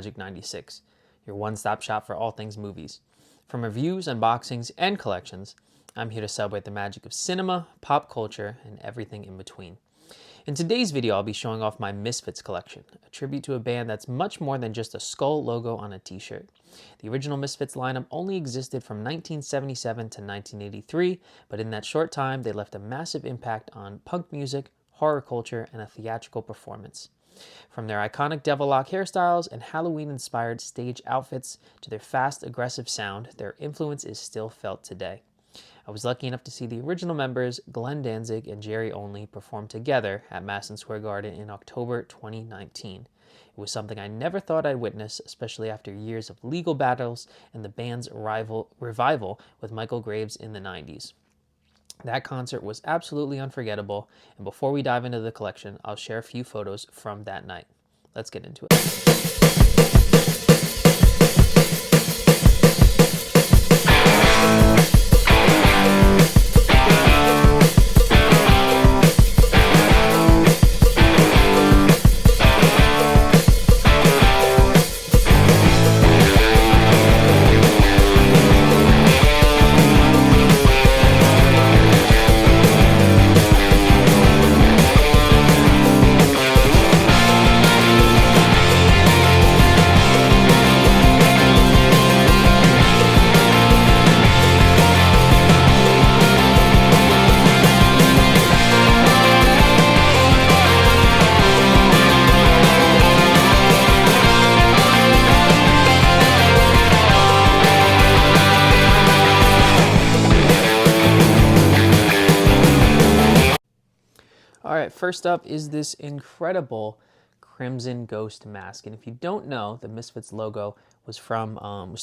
Magic 96, your one-stop shop for all things movies. From reviews, unboxings, and collections, I'm here to celebrate the magic of cinema, pop culture, and everything in between. In today's video, I'll be showing off my Misfits collection, a tribute to a band that's much more than just a skull logo on a t-shirt. The original Misfits lineup only existed from 1977 to 1983, but in that short time, they left a massive impact on punk music, horror culture, and a theatrical performance. From their iconic devil lock hairstyles and Halloween-inspired stage outfits to their fast, aggressive sound, their influence is still felt today. I was lucky enough to see the original members, Glenn Danzig and Jerry Only, perform together at Madison Square Garden in October 2019. It was something I never thought I'd witness, especially after years of legal battles and the band's revival with Michael Graves in the 90s. That concert was absolutely unforgettable, and before we dive into the collection, I'll share a few photos from that night. Let's get into it. All right, first up is this incredible Crimson Ghost mask. And if you don't know, the Misfits logo was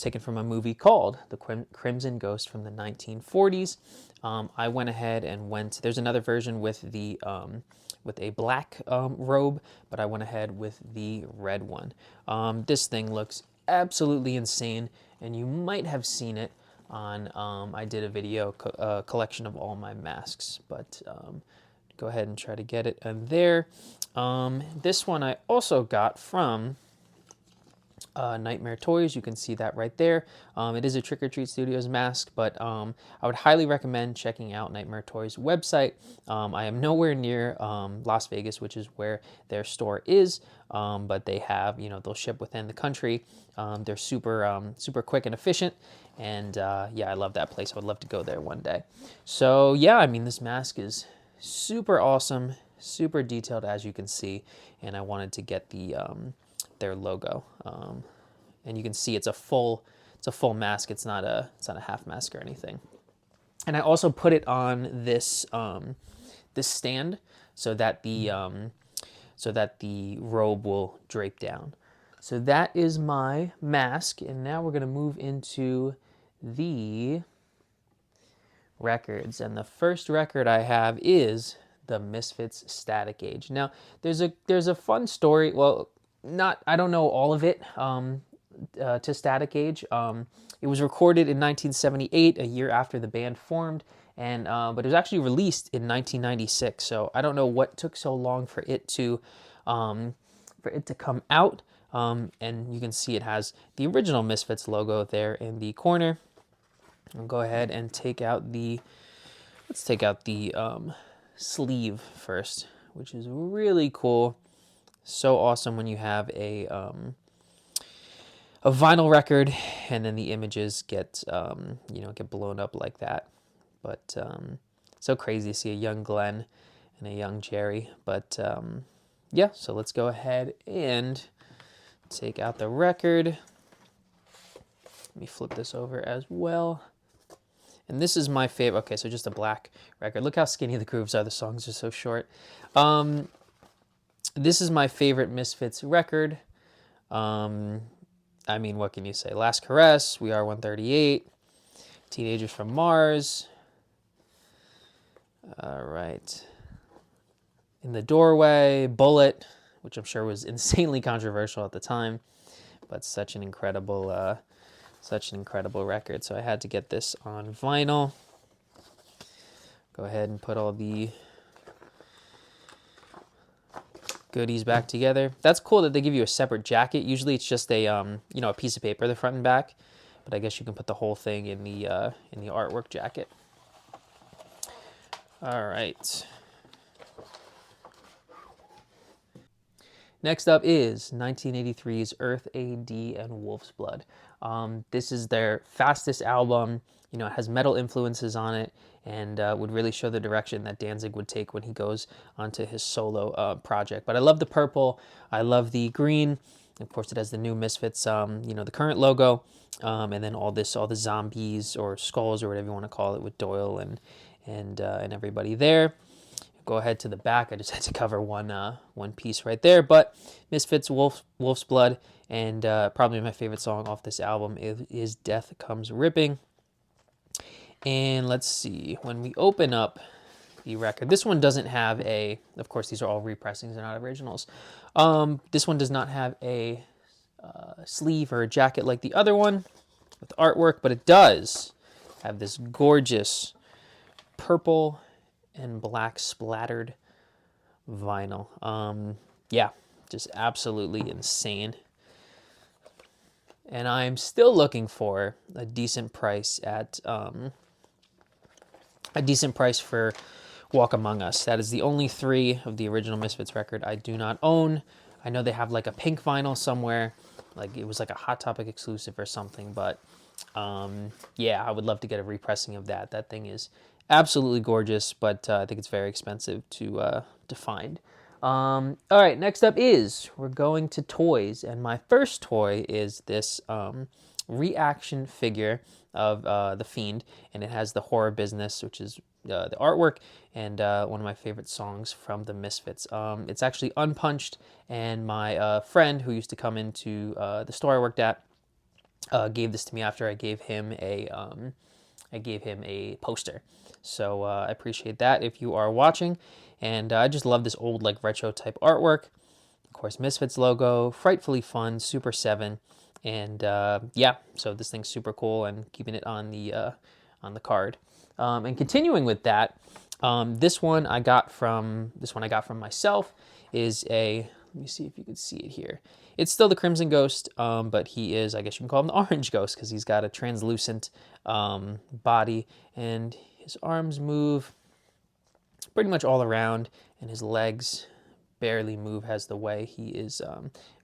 taken from a movie called The Crimson Ghost from the 1940s. I went ahead and there's another version with a black robe, but I went ahead with the red one. This thing looks absolutely insane, and you might have seen it on, I did a video collection of all my masks, but go ahead and try to get it in there. This one I also got from Nightmare Toys. You can see that right there. It is a Trick or Treat Studios mask, but I would highly recommend checking out Nightmare Toys' website. I am nowhere near Las Vegas, which is where their store is, but they have, they'll ship within the country. They're super quick and efficient, and yeah, I love that place. I would love to go there one day. So yeah, I mean, this mask is super awesome, super detailed, as you can see, and I wanted to get their logo, and you can see it's a full mask. It's not a half mask or anything. And I also put it on this this stand so that the robe will drape down. So that is my mask, and now we're going to move into the records, and the first record I have is the Misfits Static Age. Now, there's a fun story. Well, I don't know all of it to Static Age. It was recorded in 1978, a year after the band formed, and but it was actually released in 1996. So I don't know what took so long for it to come out. And you can see it has the original Misfits logo there in the corner. I'll go ahead and let's take out the sleeve first, which is really cool. So awesome when you have a vinyl record and then the images get blown up like that. But so crazy to see a young Glenn and a young Jerry. But yeah, so let's go ahead and take out the record. Let me flip this over as well. And this is my favorite. Okay, so just a black record. Look how skinny the grooves are. The songs are so short. This is my favorite Misfits record. I mean, what can you say? Last Caress, We Are 138, Teenagers from Mars. All right. In the Doorway, Bullet, which I'm sure was insanely controversial at the time, but such an incredible record. So I had to get this on vinyl. Go ahead and put all the goodies back together. That's cool that they give you a separate jacket. Usually it's just a you know, a piece of paper, the front and back, but I guess you can put the whole thing in the artwork jacket. All right. Next up is 1983's Earth AD and Wolf's Blood. This is their fastest album. You know, it has metal influences on it, and would really show the direction that Danzig would take when he goes onto his solo project. But I love the purple. I love the green. Of course, it has the new Misfits, you know, the current logo, and then all the zombies or skulls or whatever you want to call it with Doyle and everybody there. Go ahead to the back. I just had to cover one piece right there. But Misfits, Wolf's Blood, and probably my favorite song off this album is Death Comes Ripping. And let's see, when we open up the record, this one doesn't have a, of course these are all repressings, they're not originals. This one does not have a sleeve or a jacket like the other one with artwork, but it does have this gorgeous purple and black splattered vinyl. Yeah, just absolutely insane. And I'm still looking for a decent price at for Walk Among Us. That is the only 3 of the original Misfits record I do not own. I know they have like a pink vinyl somewhere, like it was like a Hot Topic exclusive or something, but yeah, I would love to get a repressing of that. That thing is absolutely gorgeous, but I think it's very expensive to find. All right, next up is we're going to toys, and my first toy is this reaction figure of The Fiend, and it has the Horror Business, which is the artwork, and one of my favorite songs from the Misfits. It's actually unpunched, and my friend who used to come into the store I worked at gave this to me after I gave him a poster. So I appreciate that if you are watching. And I just love this old like retro type artwork. Of course, Misfits logo, frightfully fun, Super 7. And yeah, so this thing's super cool, and keeping it on the card. And continuing with that, this one I got from myself is a, let me see if you can see it here. It's still the Crimson Ghost, but he is, I guess you can call him the Orange Ghost, because he's got a translucent body, and his arms move pretty much all around, and his legs barely move as the way he is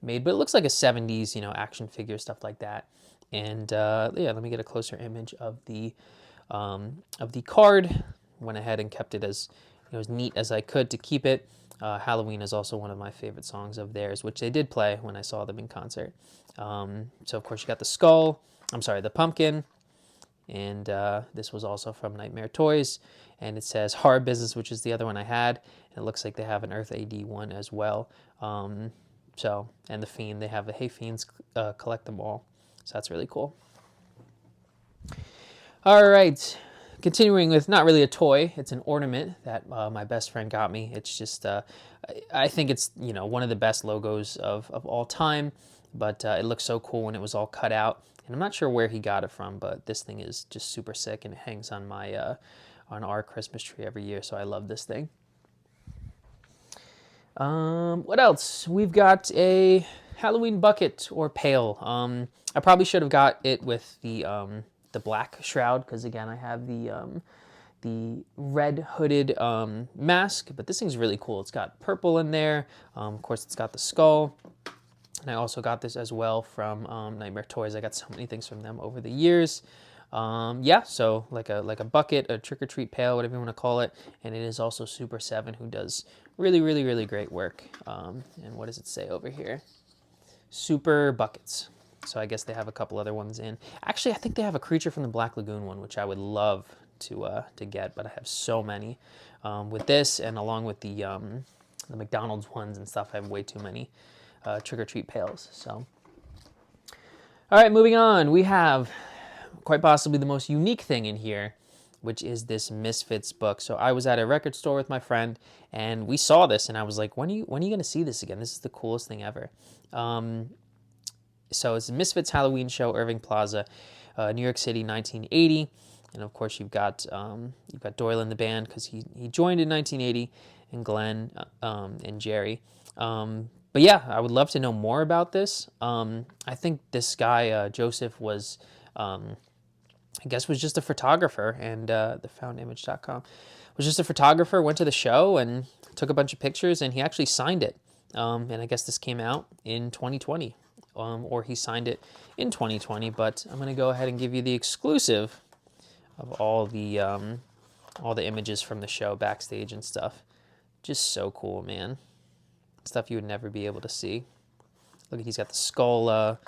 made. But it looks like a 70s, you know, action figure, stuff like that. And yeah, let me get a closer image of the card. Went ahead and kept it as, you know, as neat as I could to keep it. Halloween is also one of my favorite songs of theirs, which they did play when I saw them in concert. So of course you got the skull, the pumpkin, and this was also from Nightmare Toys, and it says Horror Business, which is the other one I had, and it looks like they have an Earth AD one as well. So, and the Fiend, they have the Hey Fiends, collect them all, so that's really cool. All right, continuing with not really a toy, it's an ornament that my best friend got me. It's just, I think it's, you know, one of the best logos of all time, but it looks so cool when it was all cut out. And I'm not sure where he got it from, but this thing is just super sick, and it hangs on my on our Christmas tree every year, so I love this thing. What else? We've got a Halloween bucket or pail. I probably should have got it with the black shroud, because again I have the red hooded mask, but this thing's really cool. It's got purple in there. Of course, it's got the skull. And I also got this as well from Nightmare Toys. I got so many things from them over the years. Yeah, so like a bucket, a trick-or-treat pail, whatever you want to call it. And it is also Super 7, who does really, really, really great work. And what does it say over here? Super buckets. So I guess they have a couple other ones in. Actually, I think they have a Creature from the Black Lagoon one, which I would love to get, but I have so many. With this, and along with the McDonald's ones and stuff, I have way too many trick-or-treat pails. So, all right, moving on. We have quite possibly the most unique thing in here, which is this Misfits book. So I was at a record store with my friend, and we saw this, and I was like, when are you going to see this again? This is the coolest thing ever. So it's Misfits Halloween Show, Irving Plaza, New York City, 1980. And of course, you've got Doyle in the band, because he joined in 1980, and Glenn and Jerry. But yeah, I would love to know more about this. I think this guy, Joseph, was, I guess, was just a photographer, and the foundimage.com was just a photographer, went to the show and took a bunch of pictures, and he actually signed it. And I guess this came out in 2020, or he signed it in 2020, but I'm going to go ahead and give you the exclusive of all the images from the show, backstage and stuff. Just so cool, man. Stuff you would never be able to see. Look, he's got the skull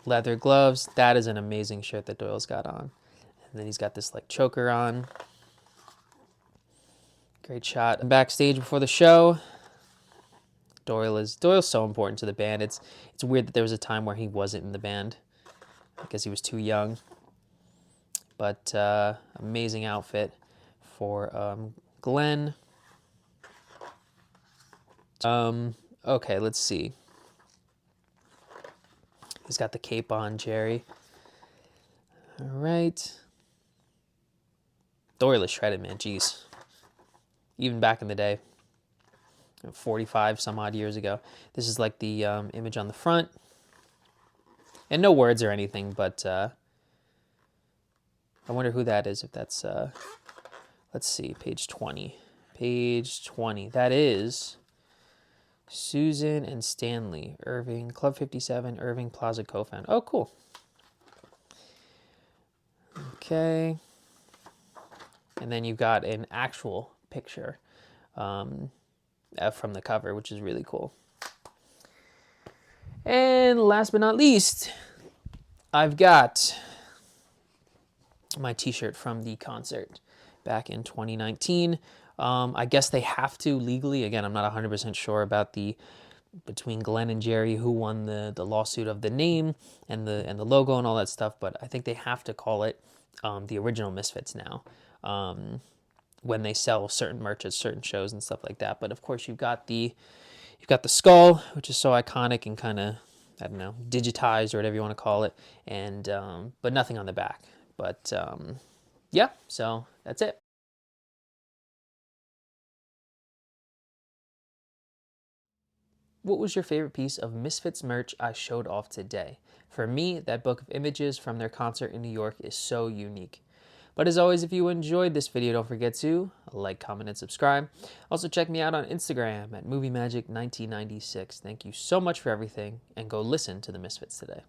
leather gloves. That is an amazing shirt that Doyle's got on. And then he's got this like choker on. Great shot. Backstage before the show. Doyle's so important to the band. It's weird that there was a time where he wasn't in the band because he was too young. But amazing outfit for Glenn. Okay, let's see. He's got the cape on, Jerry. All right. Doyle is shredded, man. Jeez. Even back in the day, 45 some odd years ago. This is like the image on the front. And no words or anything, but I wonder who that is, if that's, let's see, page 20. Page 20. That is Susan and Stanley, Irving, Club 57, Irving Plaza co-founder. Oh, cool. Okay. And then you've got an actual picture from the cover, which is really cool. And last but not least, I've got my t-shirt from the concert back in 2019. I guess they have to legally. Again, I'm not 100% sure about between Glenn and Jerry who won the lawsuit of the name and the logo and all that stuff, but I think they have to call it the original Misfits now when they sell certain merch at certain shows and stuff like that. But of course, you've got the skull, which is so iconic and kind of, I don't know, digitized or whatever you want to call it, and but nothing on the back. But yeah, so that's it. What was your favorite piece of Misfits merch I showed off today? For me, that book of images from their concert in New York is so unique. But as always, if you enjoyed this video, don't forget to like, comment, and subscribe. Also, check me out on Instagram at MovieMagic1996. Thank you so much for everything, and go listen to the Misfits today.